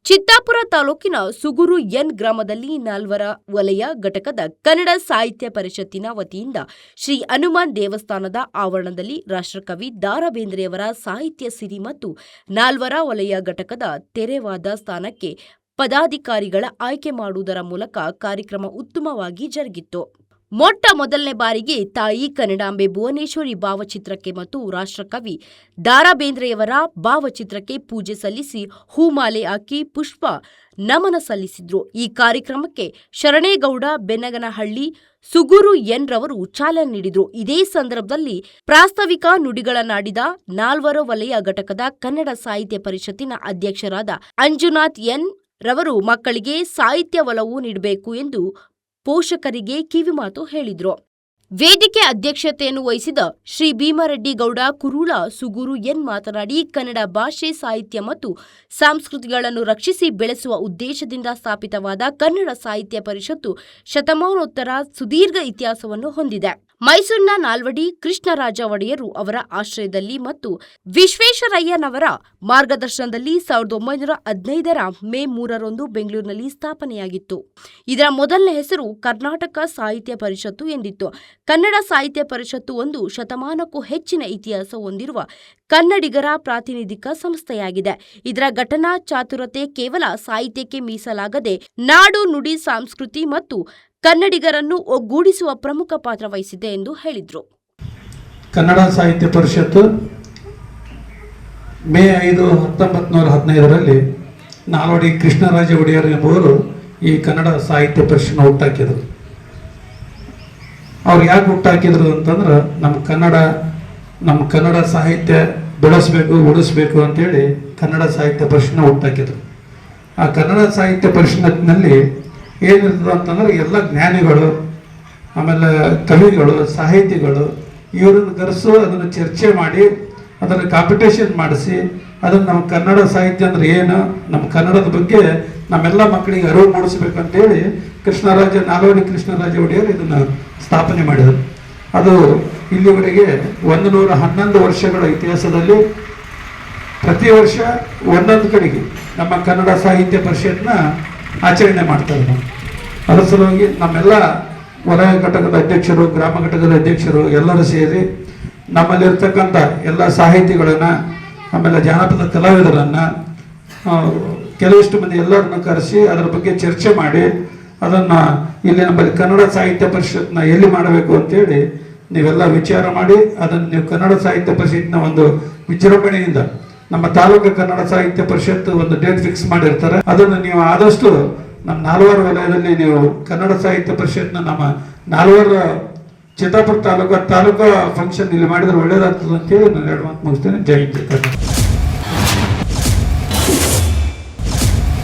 ಚಿತ್ತಾಪುರ ತಾಲೂಕಿನ ಸುಗೂರು ಎನ್ ಗ್ರಾಮದಲ್ಲಿ ನಾಲ್ವರ ವಲಯ ಘಟಕದ ಕನ್ನಡ ಸಾಹಿತ್ಯ ಪರಿಷತ್ತಿನ ವತಿಯಿಂದ ಶ್ರೀ ಹನುಮಾನ್ ದೇವಸ್ಥಾನದ ಆವರಣದಲ್ಲಿ ರಾಷ್ಟ್ರಕವಿ ದ.ರಾ ಬೇಂದ್ರೆಯವರ ಸಾಹಿತ್ಯ ಸಿರಿ ಮತ್ತು ನಾಲ್ವರ ವಲಯ ಘಟಕದ ತೆರೆವಾದ ಸ್ಥಾನಕ್ಕೆ ಪದಾಧಿಕಾರಿಗಳ ಆಯ್ಕೆ ಮಾಡುವುದರ ಮೂಲಕ ಕಾರ್ಯಕ್ರಮ ಉತ್ತಮವಾಗಿ ಜರುಗಿತು. ಮೊಟ್ಟ ಮೊದಲನೇ ಬಾರಿಗೆ ತಾಯಿ ಕನ್ನಡಾಂಬೆ ಭುವನೇಶ್ವರಿ ಭಾವಚಿತ್ರಕ್ಕೆ ಮತ್ತು ರಾಷ್ಟ್ರಕವಿ ದ.ರಾ ಬೇಂದ್ರೆಯವರ ಭಾವಚಿತ್ರಕ್ಕೆ ಪೂಜೆ ಸಲ್ಲಿಸಿ ಹೂಮಾಲೆ ಹಾಕಿ ಪುಷ್ಪ ನಮನ ಸಲ್ಲಿಸಿದ್ರು. ಈ ಕಾರ್ಯಕ್ರಮಕ್ಕೆ ಶರಣೇಗೌಡ ಬೆನ್ನಗನಹಳ್ಳಿ ಸುಗೂರು ಎನ್ ರವರು ಚಾಲನೆ ನೀಡಿದರು. ಇದೇ ಸಂದರ್ಭದಲ್ಲಿ ಪ್ರಾಸ್ತಾವಿಕ ನುಡಿಗಳನ್ನಾಡಿದ ನಾಲ್ವರು ವಲಯ ಘಟಕದ ಕನ್ನಡ ಸಾಹಿತ್ಯ ಪರಿಷತ್ತಿನ ಅಧ್ಯಕ್ಷರಾದ ಅಂಜುನಾಥ್ ಎನ್ ರವರು ಮಕ್ಕಳಿಗೆ ಸಾಹಿತ್ಯ ಒಲವು ನೀಡಬೇಕು ಎಂದು ಪೋಷಕರಿಗೆ ಕಿವಿಮಾತು ಹೇಳಿದರು. ವೇದಿಕೆ ಅಧ್ಯಕ್ಷತೆಯನ್ನು ವಹಿಸಿದ ಶ್ರೀ ಭೀಮರೆಡ್ಡಿ ಗೌಡ ಕುರುಳ ಸುಗೂರು ಎನ್ ಮಾತನಾಡಿ, ಕನ್ನಡ ಭಾಷೆ, ಸಾಹಿತ್ಯ ಮತ್ತು ಸಂಸ್ಕೃತಿಗಳನ್ನು ರಕ್ಷಿಸಿ ಬೆಳೆಸುವ ಉದ್ದೇಶದಿಂದ ಸ್ಥಾಪಿತವಾದ ಕನ್ನಡ ಸಾಹಿತ್ಯ ಪರಿಷತ್ತು ಶತಮಾನೋತ್ತರ ಸುದೀರ್ಘ ಇತಿಹಾಸವನ್ನು ಹೊಂದಿದೆ. ಮೈಸೂರಿನ ನಾಲ್ವಡಿ ಕೃಷ್ಣರಾಜ ಒಡೆಯರು ಅವರ ಆಶ್ರಯದಲ್ಲಿ ಮತ್ತು ವಿಶ್ವೇಶ್ವರಯ್ಯನವರ ಮಾರ್ಗದರ್ಶನದಲ್ಲಿ 1915ರ ಮೇ 3ರಂದು ಬೆಂಗಳೂರಿನಲ್ಲಿ ಸ್ಥಾಪನೆಯಾಗಿತ್ತು. ಇದರ ಮೊದಲನೇ ಹೆಸರು ಕರ್ನಾಟಕ ಸಾಹಿತ್ಯ ಪರಿಷತ್ತು ಎಂದಿತ್ತು. ಕನ್ನಡ ಸಾಹಿತ್ಯ ಪರಿಷತ್ತು ಒಂದು ಶತಮಾನಕ್ಕೂ ಹೆಚ್ಚಿನ ಇತಿಹಾಸ ಹೊಂದಿರುವ ಕನ್ನಡಿಗರ ಪ್ರಾತಿನಿಧಿಕ ಸಂಸ್ಥೆಯಾಗಿದೆ. ಇದರ ಘಟನಾ ಚಾತುರತೆ ಕೇವಲ ಸಾಹಿತ್ಯಕ್ಕೆ ಮೀಸಲಾಗದೆ ನಾಡು, ನುಡಿ, ಸಂಸ್ಕೃತಿ ಮತ್ತು ಕನ್ನಡಿಗರನ್ನು ಒಗ್ಗೂಡಿಸುವ ಪ್ರಮುಖ ಪಾತ್ರ ವಹಿಸಿದೆ ಎಂದು ಹೇಳಿದರು. ಕನ್ನಡ ಸಾಹಿತ್ಯ ಪರಿಷತ್ತು ಮೇ 5, 1915ರಲ್ಲಿ ನಾಲ್ವಡಿ ಕೃಷ್ಣರಾಜ ಒಡೆಯರ್ ಎಂಬುವರು ಈ ಕನ್ನಡ ಸಾಹಿತ್ಯ ಪರಿಷತ್ನ ಹುಟ್ಟಾಕಿದರು. ಅವ್ರು ಯಾಕೆ ಹುಟ್ಟಾಕಿದ್ರು ಅಂತಂದ್ರೆ ನಮ್ಮ ಕನ್ನಡ ಸಾಹಿತ್ಯ ಬೆಳೆಸಬೇಕು, ಉಳಿಸ್ಬೇಕು ಅಂತೇಳಿ ಕನ್ನಡ ಸಾಹಿತ್ಯ ಪರಿಷತ್ನ ಹುಟ್ಟಾಕಿದ್ರು. ಆ ಕನ್ನಡ ಸಾಹಿತ್ಯ ಪರಿಷತ್ನಲ್ಲಿ ಏನಿರ್ತದೆ ಅಂತಂದ್ರೆ ಎಲ್ಲ ಜ್ಞಾನಿಗಳು, ಆಮೇಲೆ ಕವಿಗಳು, ಸಾಹಿತಿಗಳು ಇವರನ್ನು ಕರೆಸು, ಅದನ್ನು ಚರ್ಚೆ ಮಾಡಿ, ಅದನ್ನು ಕಾಂಪಿಟೇಷನ್ ಮಾಡಿಸಿ, ಅದನ್ನು ನಮ್ಮ ಕನ್ನಡ ಸಾಹಿತ್ಯ ಅಂದ್ರೆ ಏನು, ನಮ್ಮ ಕನ್ನಡದ ಬಗ್ಗೆ ನಮ್ಮೆಲ್ಲ ಮಕ್ಕಳಿಗೆ ಅರಿವು ಮೂಡಿಸ್ಬೇಕಂತೇಳಿ ನಾಲ್ವಡಿ ಕೃಷ್ಣರಾಜ ಒಡೆಯರ್ ಇದನ್ನು ಸ್ಥಾಪನೆ ಮಾಡಿದರು. ಅದು ಇಲ್ಲಿವರೆಗೆ 111 ವರ್ಷಗಳ ಇತಿಹಾಸದಲ್ಲಿ ಪ್ರತಿ ವರ್ಷ ಒಂದೊಂದು ಕಡೆಗೆ ನಮ್ಮ ಕನ್ನಡ ಸಾಹಿತ್ಯ ಪರಿಷತ್ನ ಆಚರಣೆ ಮಾಡ್ತಾರೆ. ನಾವು ಅದರ ಸಲುವಾಗಿ ನಮ್ಮೆಲ್ಲ ವಲಯ ಘಟಕದ ಅಧ್ಯಕ್ಷರು, ಗ್ರಾಮ ಘಟಕದ ಅಧ್ಯಕ್ಷರು ಎಲ್ಲರೂ ಸೇರಿ ನಮ್ಮಲ್ಲಿರ್ತಕ್ಕಂಥ ಎಲ್ಲ ಸಾಹಿತಿಗಳನ್ನು, ಆಮೇಲೆ ಜಾನಪದ ಕಲಾವಿದರನ್ನು, ಕೆಲವಿಷ್ಟು ಮಂದಿ ಎಲ್ಲರನ್ನು ಕರೆಸಿ ಅದರ ಬಗ್ಗೆ ಚರ್ಚೆ ಮಾಡಿ ಅದನ್ನು ಇಲ್ಲಿ ನಮ್ಮಲ್ಲಿ ಕನ್ನಡ ಸಾಹಿತ್ಯ ಪರಿಷತ್ನ ಎಲ್ಲಿ ಮಾಡಬೇಕು ಅಂತೇಳಿ ನೀವೆಲ್ಲ ವಿಚಾರ ಮಾಡಿ ಅದನ್ನು ನೀವು ಕನ್ನಡ ಸಾಹಿತ್ಯ ಪರಿಷತ್ನ ಒಂದು ವಿಜೃಂಭಣೆಯಿಂದ ನಮ್ಮ ತಾಲೂಕು ಕನ್ನಡ ಸಾಹಿತ್ಯ ಪರಿಷತ್ತು ಒಂದು ಡೇಟ್ ಫಿಕ್ಸ್ ಮಾಡಿರ್ತಾರೆ. ಅದನ್ನು ನೀವು ಆದಷ್ಟು ನಮ್ಮ ನಾಲ್ವರು ವಲಯದಲ್ಲಿ ನೀವು ಕನ್ನಡ ಸಾಹಿತ್ಯ ಪರಿಷತ್ನ ನಮ್ಮ ನಾಲ್ವರು ಚಿತ್ತಾಪುರ ತಾಲೂಕು ಫಂಕ್ಷನ್ ಇಲ್ಲಿ ಮಾಡಿದ್ರೆ ಒಳ್ಳೇದಾಗ್ತದೆ ಅಂತೇಳಿ ನಾನು 2 ಮಾತು ಮುಗಿಸ್ತೇನೆ. ಜೈ ಹಿಂದ್.